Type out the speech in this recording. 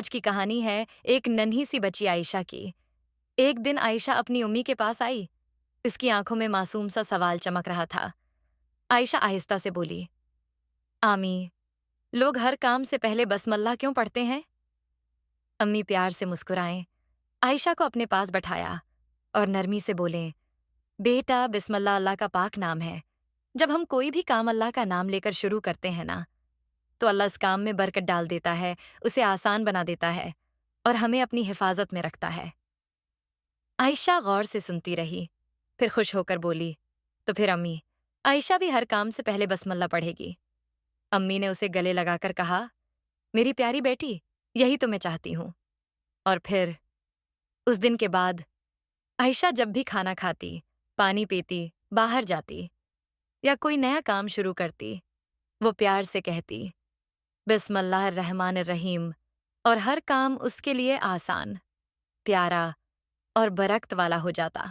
آج کی کہانی ہے ایک ننھی سی بچی عائشہ کی۔ ایک دن عائشہ اپنی امی کے پاس آئی۔ اس کی آنکھوں میں معصوم سا سوال چمک رہا تھا۔ عائشہ آہستہ سے بولی، آمی، لوگ ہر کام سے پہلے بسم اللہ کیوں پڑھتے ہیں؟ امی پیار سے مسکرائیں، عائشہ کو اپنے پاس بٹھایا اور نرمی سے بولیں، بیٹا بسم اللہ اللہ کا پاک نام ہے۔ جب ہم کوئی بھی کام اللہ کا نام لے کر شروع کرتے ہیں نا، تو اللہ اس کام میں برکت ڈال دیتا ہے، اسے آسان بنا دیتا ہے اور ہمیں اپنی حفاظت میں رکھتا ہے۔ عائشہ غور سے سنتی رہی، پھر خوش ہو کر بولی، تو پھر امی، عائشہ بھی ہر کام سے پہلے بسم اللہ پڑھے گی۔ امی نے اسے گلے لگا کر کہا، میری پیاری بیٹی، یہی تو میں چاہتی ہوں۔ اور پھر اس دن کے بعد عائشہ جب بھی کھانا کھاتی، پانی پیتی، باہر جاتی یا کوئی نیا کام شروع کرتی، وہ پیار سے کہتی، بسم اللہ الرحمن الرحیم، اور ہر کام اس کے لیے آسان، پیارا اور برکت والا ہو جاتا۔